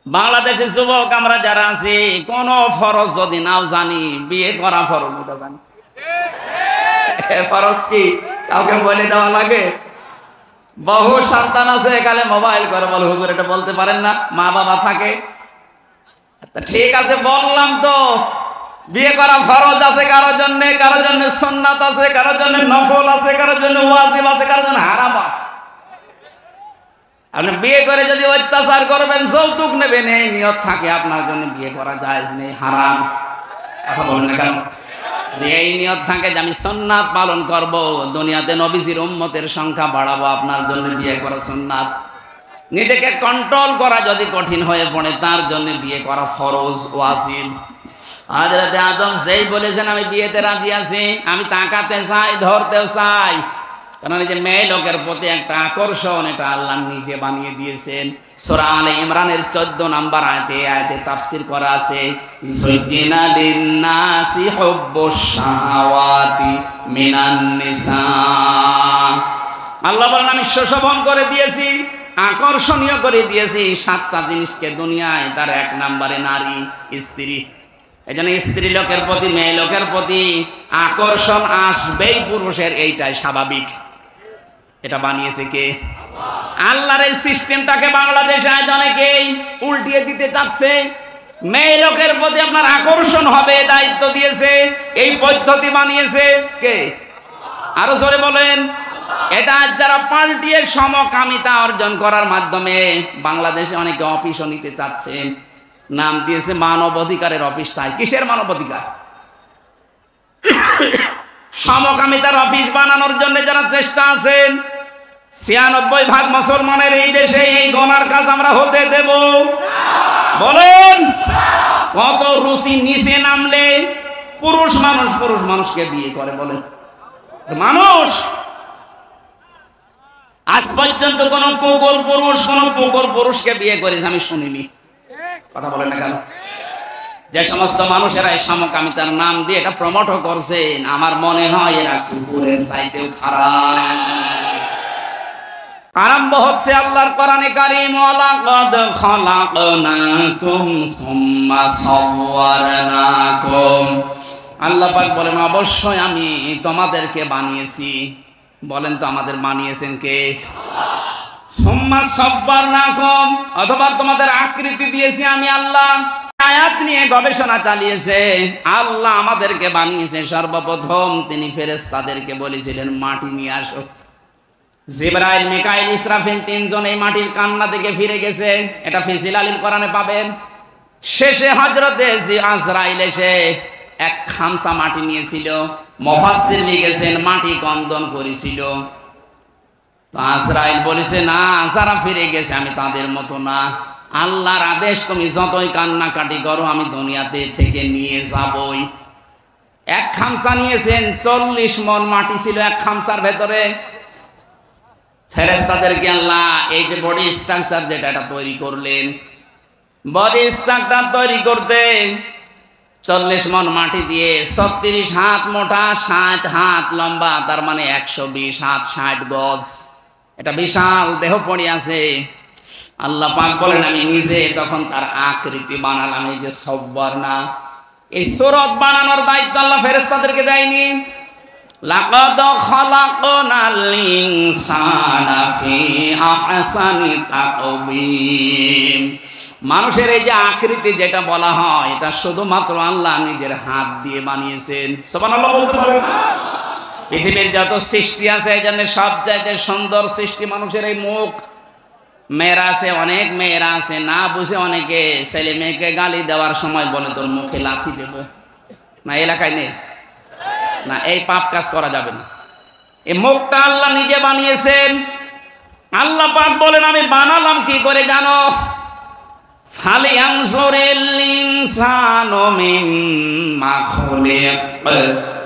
বাংলাদেশের যুবক আমরা যারা আছি, কোন ফরজ যদি নাও জানি, বিয়ে করা ফরজ ওটা জানি। ফরজ কি কাউকে বলে দেওয়া লাগে? বহু সন্তান আছে এখানে মোবাইল করে বলে, হুজুর এটা বলতে পারেন না, মা বাবা থাকে। ঠিক আছে বললাম তো, বিয়ে করা ফরজ আছে কারোর জন্য, কারোর জন্য সুন্নাত আছে, কারোর জন্য নফল আছে, কারোর জন্য ওয়াজিব আছে, কারোর জন্য হারাম আছে। আপনি বিয়ে করে যদি অত্যাচার করবেন, যৌতুক নেবেন, এই নিয়ত থাকে আপনার জন্য বিয়ে করা জায়েজ নেই, হারাম। কথা বলেন না কেন? এই নিয়ত থাকে যে আমি সুন্নাত পালন করব, দুনিয়াতে নবীজির উম্মতের সংখ্যা বাড়াবো, আপনার জন্য বিয়ে করা সুন্নাত। নিজেকে কন্ট্রোল করা যদি কঠিন হয়ে পড়ে, তার জন্য বিয়ে করা ফরজ ওয়াজিব। হযরত আদম যেই বলেছেন আমি বিয়েতে রাজি আছি, আমি তাকাতে চাই, ধরতে চাই, কারণ এই যে মেয়ে লোকের প্রতি একটা আকর্ষণ, এটা আল্লাহ নিজে বানিয়ে দিয়েছেন। সূরা আলে ইমরানের 14 নম্বর আয়াতে তাফসীর করা আছে, যুজ্জিনা লিন-নাসি হুব্বুশ শাহাওয়াতি মিনান নিসা। আল্লাহ বলেন আমি সুশোভন করে দিয়েছি, আকর্ষণীয় করে দিয়েছি 7টা জিনিসকে দুনিয়ায়, তার 1 নম্বরে নারী, স্ত্রী। এই জন্য স্ত্রী লোকের প্রতি, মেয়ে লোকের প্রতি আকর্ষণ আসবেই পুরুষের, এইটাই স্বাভাবিক। এটা বানিয়েছে কে? আল্লাহর এই সিস্টেমটাকে বাংলাদেশে আজ অনেকেই উল্টিয়ে দিতে চাচ্ছে। মেয়ে লোকের প্রতি আপনার আকর্ষণ হবে, দায়িত্ব দিয়েছে, এই পদ্ধতি বানিয়েছে কে? আরো জোরে বলেন। এটা আজ যারা পাল্টিয়ে সমকামিতা অর্জন করার মাধ্যমে বাংলাদেশে অনেকে অফিসও নিতে চাচ্ছেন, নাম দিয়েছে মানব অধিকারের অফিস। তাই কিসের মানব অধিকার? সমকামিতার অফিস বানানোর জন্য যারা চেষ্টা আছেন, 96% মুসলমানের এই দেশে এই গোনার কাজ আমরা হতে দেব? বলেন। কত রুচি নিচে নামলে পুরুষ মানুষকে বিয়ে করে, বলেন। মানুষ আজ পর্যন্ত কোন কুকুর পুরুষকে বিয়ে করেছে আমি শুনিনি। কথা বলেন না কেন? যে সমস্ত মানুষেরা এই সমকামিতার নাম দিয়ে এটা প্রমোটও করছেন, আমার মনে হয় এরা কুকুরের চাইতেও খারাপ। আরম্ভ হচ্ছে আল্লাহর কোরআনে কারীম, ওয়ালাকাদ খালাকনাকুম সুম্মা সাওয়ারনাকুম। আল্লাহ পাক বলেন অবশ্যই আমি তোমাদেরকে বানিয়েছি। বলেন তো আমাদের বানিয়েছেন কে? সুম্মা সাওয়ারনাকুম, অথবা তোমাদের আকৃতি দিয়েছি আমি আল্লাহ। আয়াত নিয়ে গবেষণা চালিয়েছে। আল্লাহ আমাদেরকে বানিয়েছে, সর্বপ্রথম তিনি ফেরেশতাদেরকে বলেছিলেন মাটি নিয়ে আসো। জিবরাইল, মিকাইল, ইসরাফিল 3 জন এই মাটির কান্না থেকে ফিরে গেছে। এটা ফি জিলালিল কোরআনে পাবেন। শেষে হযরতে আজরাইল এসে এক খামসা মাটি নিয়েছিল। মুফাসসির লিখেছেন মাটি কন্দন করেছিল। তো আজরাইল বলেছে না, যারা ফিরে গেছে আমি তাদের মতো না। আল্লাহর আদেশ, তুমি যতই কান্নাকাটি করো আমি দুনিয়াতে থেকে নিয়ে যাবই। এক খামসা নিয়েছেন, 40 মণ মাটি ছিল এক খামসার ভেতরে। ফেরেশতাদেরকে আল্লাহ এই যে বডি স্ট্রাকচার যেটা এটা তৈরি করলেন, বডি স্ট্রাকচার তৈরি করতে 40 মণ মাটি দিয়ে 36 হাত মোটা, 60 হাত লম্বা, তার মানে 120 হাত 60 গজ। এটা বিশাল দেহ পড়ে আছে। আল্লাহ পাক বলেন আমি নিজে তখন তার আকৃতি বানালাম। এই যে সব্বার না, এই সুরত বানানোর দায়িত্ব আল্লাহ ফেরেশতাদেরকে দেয়নি। লাকাদ খালাকনাল ইনসানা ফি আহসানি তাকওয়িম। মানুষের এই যে আকৃতি যেটা বলা হয়, এটা শুধুমাত্র আল্লাহ নিজের হাত দিয়ে বানিয়েছেন। সুবহানাল্লাহ বলতে পারবেন? পৃথিবীর যত সৃষ্টি আছে, এই জন্য সবচাইতে সুন্দর সৃষ্টি মানুষের এই মুখ। মেয়েরা আছে, অনেক মেয়েরা আছে, না বুঝে অনেকে ছেলে মেয়েকে গালি দেওয়ার সময় বলে তোর মুখে লাথি দেব। না, এলাকায় নেই না, এই পাপ কাজ করা যাবে না। এই মুখটা আল্লাহ নিজে বানিয়েছেন। আল্লাহ পাক বলেন আমি বানালাম কি করে জানো? ফালিয়ানজুরিল ইনসানু মিম্মা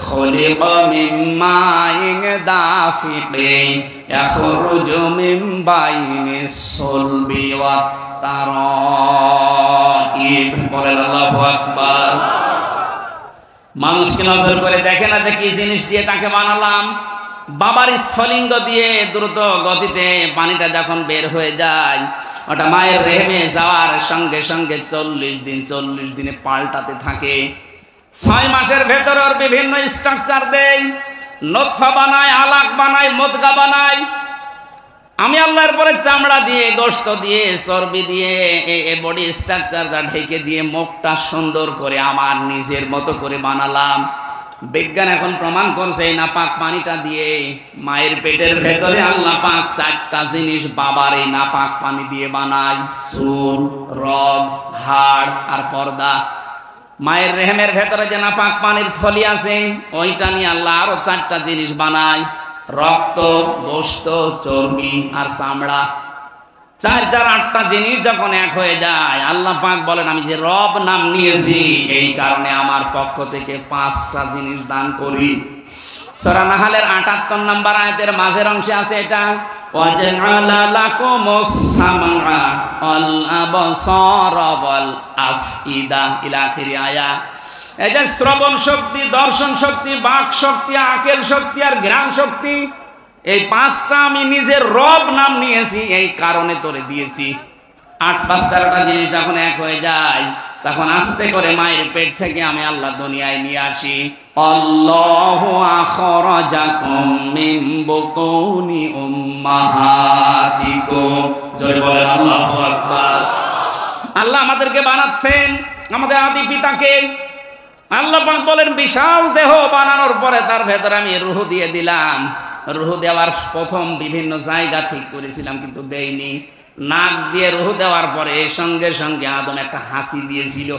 খুলিকা মিন মাইন দাফিকিন ইয়াখরুজু মিন বাইনিস সুলবি ওয়াত তারাইব। বলেন আল্লাহু আকবার। মানুষকে নজর করে দেখে না যে কি জিনিস দিয়ে তাকে বানালাম। বাবার স্ফলিঙ্গ দিয়ে দ্রুত গতিতে পানিটা যখন বের হয়ে যায়, ওটা মায়ের রেহেমে যাওয়ার সঙ্গে সঙ্গে 40 দিনে পাল্টাতে থাকে। 6 মাসের ভেতরে ওর বিভিন্ন স্ট্রাকচার দেয়, নতফা বানায়, আলাক বানায়, মুদগা বানায়। আমি আল্লাহর পরে চামড়া দিয়ে, গোশত দিয়ে, চর্বি দিয়ে এই বডি স্ট্রাকচারটা ঢেকে দিয়ে মুখটা সুন্দর করে আমার নিজের মতো করে বানালাম। বিজ্ঞান এখন প্রমাণ করছে এই নাপাক পানিটা দিয়ে মায়ের পেটের ভেতরে আল্লাহ পাক 4টা জিনিস বাবার এই নাপাক পানি দিয়ে বানায়, চুল, রগ, হাড় আর পর্দা। মায়ের রেহেমের ভেতরে যে নাপাক পানির থলি আছে ওইটা নিয়ে আল্লাহ আরো 4টা জিনিস বানায়, রক্ত, গোশত, চর্বি আর চামড়া। 8টা জিনিস যখন এক হয়ে যায়, আল্লাহ পাক বলেন আমি যে রব নাম নিয়েছি এই কারণে আমার পক্ষ থেকে 5টা জিনিস দান করি। সূরা নাহলের 78 নম্বর আয়াতের মাঝের অংশে আছে এটা, ওয়াজআলা লাকুমুস সামআ ওয়াল আবসারা ওয়াল আফইদা ইলা আখির আয়া। এই যে শ্রবণ শক্তি, দর্শন শক্তি, বাক শক্তি, আকেল শক্তি আর ঘ্রাণ শক্তি, এই 5টা আমি নিজের রব নাম নিয়েছি এই কারণে তোরে দিয়েছি। 8-5-13টা জিনিস যখন এক হয়ে যায় তখন আস্তে করে মায়ের পেট থেকে আমি আল্লাহ দুনিয়ায় নিয়ে আসি। আল্লাহু আখরাজাকুম মিন বুতুনি উম্মাহাতিকুম, জোরে বলেন আল্লাহু আকবার। আল্লাহ আমাদেরকে বানাচ্ছেন, আমাদের আদি পিতাকে। আল্লাহ পাক বলেন বিশাল দেহ বানানোর পরে তার ভেতরে আমি রূহ দিয়ে দিলাম। রূহ দেওয়ার প্রথম বিভিন্ন জায়গা ঠিক করেছিলাম কিন্তু দেইনি। নাক দিয়ে রূহ দেওয়ার পরে সঙ্গে সঙ্গে আদম একটা হাসি দিয়েছিল।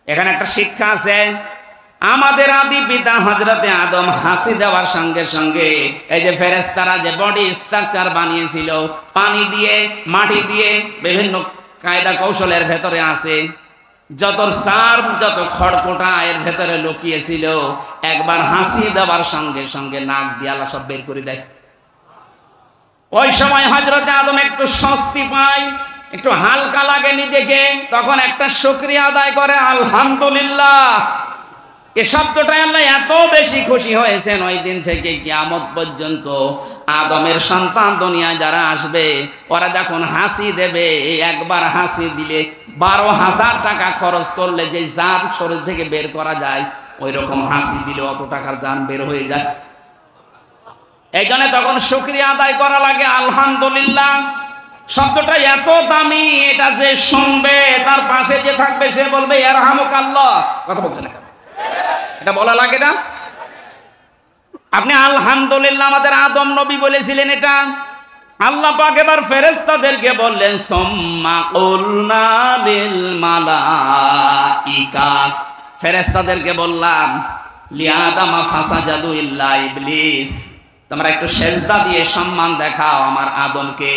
এখানে একটা শিক্ষা আছে, আমাদের আদি পিতা হযরতে আদম হাসি দেওয়ার সঙ্গে সঙ্গে এই যে ফেরেশতারা যে বডি স্ট্রাকচার বানিয়েছিল পানি দিয়ে, মাটি দিয়ে, বিভিন্ন কায়দা কৌশলের ভেতরে আছে, যত সার্প, যত খড়কোটা এর ভেতরে লুকিয়েছিল, একবার হাসি দেওয়ার সঙ্গে সঙ্গে নাক দিয়ে আল্লাহ সব বের করে দেয়। ওই সময় হযরতে আদম একটু স্বস্তি পায়, একটু হালকা লাগে নিজেকে, তখন একটা শুকরিয়া আদায় করে আলহামদুলিল্লাহ। এই শব্দটাই আল্লাহ এত বেশি খুশি হয়েছেন ওই দিন থেকে কিয়ামত পর্যন্ত আদমের সন্তান দুনিয়ায় যারা আসবে ওরা যখন হাসি দেবে, একবার হাসি দিলে 12,000 টাকা খরচ করলে যে জান শরীর থেকে বের করা যায় ওই রকম হাসি দিলে অত টাকার জান বের হয়ে যায়। এই জন্য তখন শুকরিয়া আদায় করা লাগে আলহামদুলিল্লাহ। শব্দটা এত দামি, এটা যে শুনবে তার পাশে যে থাকবে সে বলবে ইয়ারহামুকাল্লাহ। কথা বলছেন না, এটা বলা লাগে না? আপনি আলহামদুলিল্লাহ, আমাদের আদম নবী বলেছিলেন এটা। আল্লাহ পাক এবার ফেরেশতাদেরকে বললেন সুম্মা কুলনা লিল মালাইকা, ফেরেশতাদেরকে বললাম লিআদামা ফাসাজাদু ইল্লা ইবলিস, তোমরা একটু সেজদা দিয়ে সম্মান দেখাও আমার আদমকে।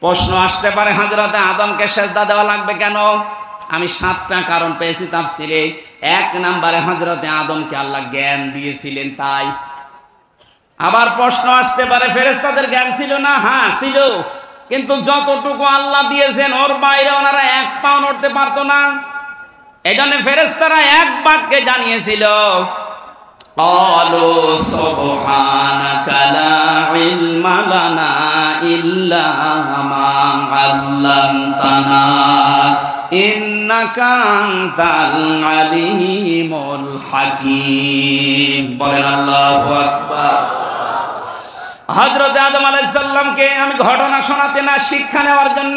প্রশ্ন আসতে পারে হযরতে আদমকে সেজদা দেওয়া লাগবে কেন? আমি 7টা কারণ পেয়েছি তাফসীরে। 1 নম্বরে হযরতে আদমকে আল্লাহ জ্ঞান দিয়েছিলেন তাই। আবার প্রশ্ন আসতে পারে ফেরেশতাদের জ্ঞান ছিল না? হ্যাঁ ছিল, কিন্তু যতটুকু আল্লাহ দিয়েছেন ওর বাইরে ওনারা 1 পাও নড়তে পারতো না। এজন্য ফেরেশতারা এক বাক্যে জানিয়েছিল ক্বালু সুবহানাকা লা ইলমা লানা ইল্লা মা আল্লামতানা ইন্নাকা আনতাল আলিমুল হাকীম। বলেন আল্লাহু আকবার। হযরত আদম আলাইহিস সালামকে আমি ঘটনা শোনাতে না, শিক্ষা নেওয়ার জন্য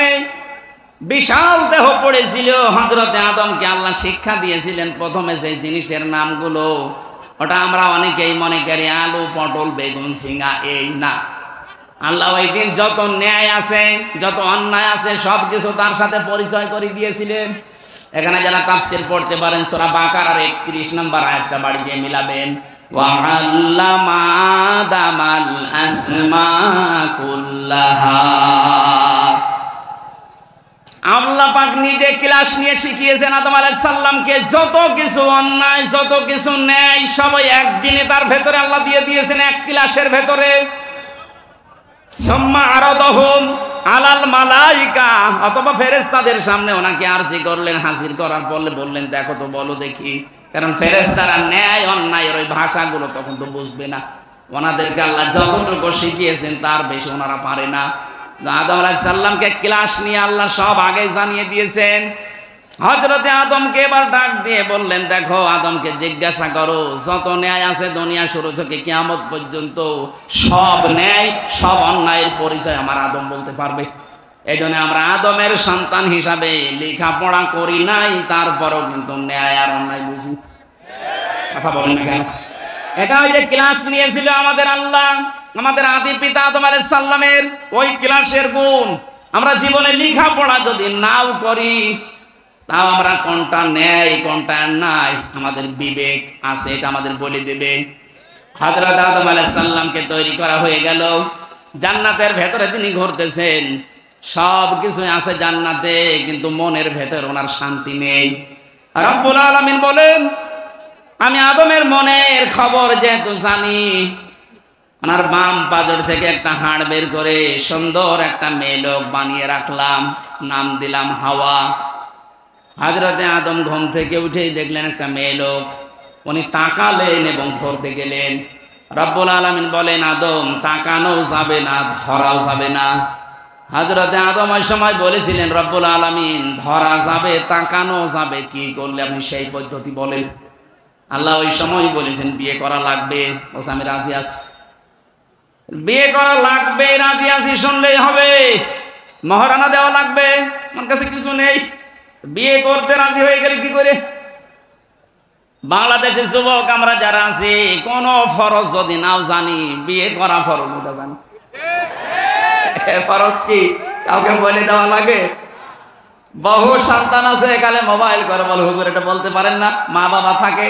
বিশাল দেহ পড়েছিল। হযরত আদমকে আল্লাহ শিক্ষা দিয়েছিলেন প্রথমে যে জিনিসের নামগুলো, ওটা আমরা অনেকেই মনে করি আলু, পটল, বেগুন, ঝিঙ্গা, এই না। আল্লাহ ওই দিন যত ন্যায় আছে, যত অন্যায় আছে সব কিছু তার সাথে পরিচয় করে দিয়েছিলেন। এখানে যারা তাফসীর পড়তে পারেন সূরা বাকারার 31 নম্বর আয়াতটা বাড়ি গিয়ে মিলাবেন। ওয়া আল্লামা আদামাল আসমা কুল্লাহা, আল্লাহ পাক নিজে ক্লাস নিয়ে শিখিয়েছেন আদম আলাইহিস সালামকে যত কিছু অন্যায়, যত কিছু ন্যায় সবই একদিনে তার ভেতরে আল্লাহ দিয়ে দিয়েছেন, এক ক্লাসের ভেতরে। সুম্মা আরাদাহুম আলাল মালাইকা, অথবা ফেরেশতাদের সামনে ওনাকে আরজি করলেন, হাজির করার পরে বললেন দেখো তো, বলো দেখি। কারণ ফেরেশতারা ন্যায় অন্যায়ের ওই ভাষাগুলো তখন তো বুঝবে না। ওনাদেরকে আল্লাহ যতটুকু শিখিয়েছেন তার বেশি ওনারা পারে না। আদম আলাইহিস সালামকে ক্লাস নিয়ে আল্লাহ সব আগে জানিয়ে দিয়েছেন। হযরতে আদমকে এবার ডাক দিয়ে বললেন, দেখো আদমকে জিজ্ঞাসা করো যত ন্যায় আছে দুনিয়া শুরু থেকে কিয়ামত পর্যন্ত সব ন্যায় সব অন্যায়ের পরিচয় আমার আদম বলতে পারবে। এই জন্য আমরা আদমের সন্তান হিসাবে লেখাপড়া করি নাই, তারপরও কিন্তু ন্যায় আর অন্যায় বুঝি। কথা বলেন না কেন? এটা ওই যে ক্লাস নিয়েছিল আমাদের আল্লাহ আমাদের আদি পিতা আদম আলাইহিস সালামের, ওই ক্লাসের গুণ আমরা জীবনে লেখাপড়া যদি নাও করি তাও আমরা কোনটা ন্যায় কোনটা অন্যায় আমাদের বিবেক আছে, এটা আমাদের বলে দেবে। হযরত আদম আলাইহিস সালামকে তৈরি করা হয়ে গেল, জান্নাতের ভেতরে তিনি ঘুরতেছেন, সব কিছু আছে জান্নাতে, কিন্তু মনের ভেতর ওনার শান্তি নেই। রব্বুল আলামিন বলেন, আমি আদমের মনের খবর যেহেতু জানি, ওনার বাম পাজর থেকে একটা হাড় বের করে সুন্দর একটা মেয়ে লোক বানিয়ে রাখলাম, নাম দিলাম হাওয়া। হযরতে আদম ঘুম থেকে উঠেই দেখলেন একটা মেয়ে লোক, উনি তাকালেন এবং ধরতে গেলেন। রব্বুল আলামিন বলেন, আদম তাকানো যাবে না, ধরাও যাবে না। হযরতে আদম ওই সময় বলেছিলেন, রব্বুল আলামিন ধরা যাবে তাকানো যাবে, কি করলে আপনি সেই পদ্ধতি বলেন? আল্লাহ ওই সময় বলেছেন বিয়ে করা লাগবে, বলছে আমি রাজি আছি। বিয়ে করা লাগবে রাজি আছি শুনলেই হবে, মহারানা দেওয়া লাগবে, আমার কাছে কিছু নেই, বিয়ে করতে রাজি হয়ে গেলে কি করে? বাংলাদেশের যুবক আমরা যারা আছি কোন ফরজ যদি নাও জানি, বিয়ে করা ফরজ ওটা জানি। ফরজ কি কাউকে বলে দেওয়া লাগে? বহু সন্তান আছে এখানে মোবাইল করে বলে, হুজুর এটা বলতে পারেন না, মা বাবা থাকে।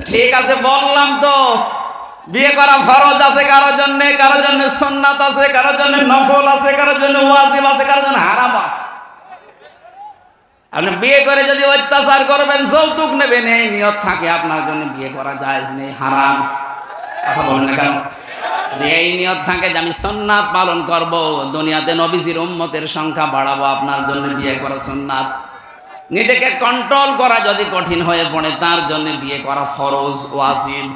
ঠিক আছে বললাম তো, বিয়ে করা ফরজ আছে কারোর জন্য, কারোর জন্য সুন্নাত আছে, কারোর জন্য নফল আছে, কারোর জন্য ওয়াজিব আছে, কারোর জন্য হারাম আছে। আপনি বিয়ে করে যদি অত্যাচার করবেন, যৌতুক নেবেন, এই নিয়ত থাকে আপনার জন্য বিয়ে করা জায়েজ নেই, হারাম। কথা বলেন না কেন? এই নিয়ত থাকে যে আমি সুন্নাত পালন করব, দুনিয়াতে নবীজির উম্মতের সংখ্যা বাড়াবো, আপনার জন্য বিয়ে করা সুন্নাত। নিজেকে কন্ট্রোল করা যদি কঠিন হয়ে পড়ে, তার জন্য বিয়ে করা ফরজ ওয়াজিব।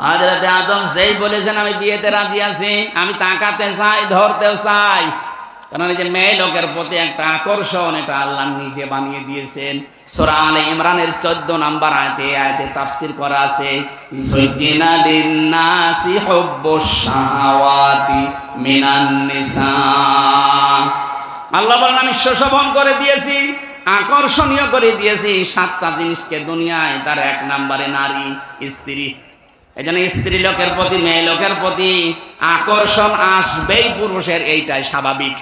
হযরত আদম যেই বলেছেন আমি বিয়েতে রাজি আছি, আমি তাকাতে চাই, ধরতেও চাই, কারণ এই যে মেয়ে লোকের প্রতি একটা আকর্ষণ, এটা আল্লাহ নিজে বানিয়ে দিয়েছেন। সূরা আলে ইমরানের 14 নম্বর আয়াতে তাফসীর করা আছে, যুযিনা লিন-নাসি হুব্বুশ শাহাওয়াতি মিনান নিসা। আল্লাহ বলেন আমি সুশোভন করে দিয়েছি, আকর্ষণীয় করে দিয়েছি 7টা জিনিসকে দুনিয়ায়, তার 1 নম্বরে নারী, স্ত্রী। এই জন্য স্ত্রী লোকের প্রতি মেয়ে লোকের প্রতি আকর্ষণ আসবেই পুরুষের, এইটাই স্বাভাবিক।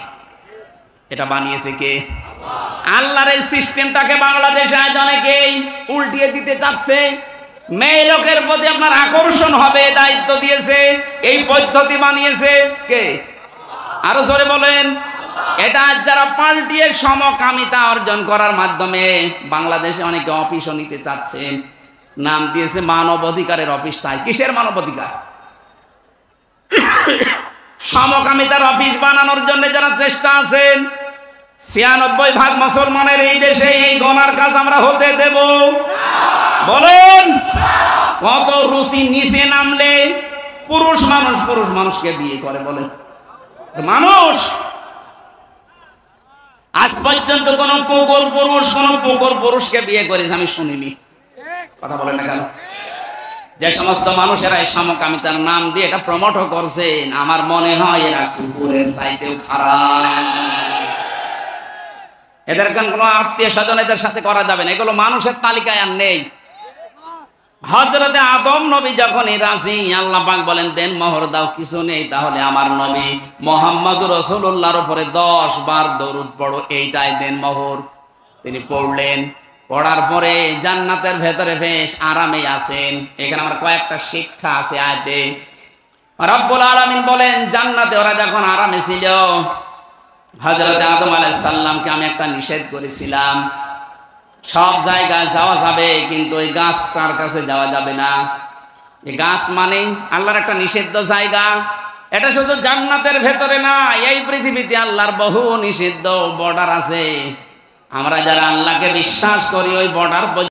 এটা বানিয়েছে কে? আল্লাহর এই সিস্টেমটাকে বাংলাদেশে আজ অনেকেই উল্টিয়ে দিতে চাচ্ছে। মেয়ে লোকের প্রতি আপনার আকর্ষণ হবে, দায়িত্ব দিয়েছে, এই পদ্ধতি বানিয়েছে কে? আরো জোরে বলেন। এটা যারা পাল্টিয়ে সমকামিতা অর্জন করার মাধ্যমে বাংলাদেশে অনেকে অফিসও নিতে চাচ্ছেন, নাম দিয়েছে মানব অধিকারের অফিস। তাই কিসের মানব অধিকার? সমকামিতার অফিস বানানোর জন্য যারা চেষ্টা আছেন, 96% মুসলমানের এই দেশে এই গোনার কাজ আমরা হতে দেব? বলেন। কত রুচি নিচে নামলে পুরুষ মানুষকে বিয়ে করে, বলেন। মানুষ আজ পর্যন্ত কোন কুকুর পুরুষকে বিয়ে করেছে আমি শুনিনি। কথা বলেন না কেন? যে সমস্ত মানুষেরা এই সমকামিতার নাম দিয়ে এটা প্রমোটও করছেন, আমার মনে হয় এরা কুকুরের চাইতেও খারাপ। এদের কোনো আত্মীয় স্বজন এদের সাথে করা যাবে না, এগুলো মানুষের তালিকায় আর নেই। হযরতে আদম নবী যখনই রাজি, আল্লাহ পাক বলেন দেন মোহর দাও, কিছু নেই, তাহলে আমার নবী মুহাম্মদুর রাসূলুল্লাহর উপরে 10 বার দরুদ পড়ো, এইটাই দেন মোহর। তিনি পড়লেন, পড়ার পরে জান্নাতের ভেতরে বেশ আরামে আছেন। এখানে আমার কয়েকটা শিক্ষা আছে আয়াতে। রব্বুল আলামিন বলেন জান্নাতে ওরা যখন আরামে ছিল, হযরত আদম আলাইহিস সালামকে আমি একটা নিষেধ করেছিলাম, সব জায়গায় যাওয়া যাবে কিন্তু ওই গাছটার কাছে যাওয়া যাবে না। এই গাছ মানে আল্লাহর একটা নিষিদ্ধ জায়গা। এটা শুধু জান্নাতের ভেতরে না, এই পৃথিবীতে আল্লাহর বহু নিষিদ্ধ বর্ডার আছে। আমরা যারা আল্লাহকে বিশ্বাস করি ওই বর্ডার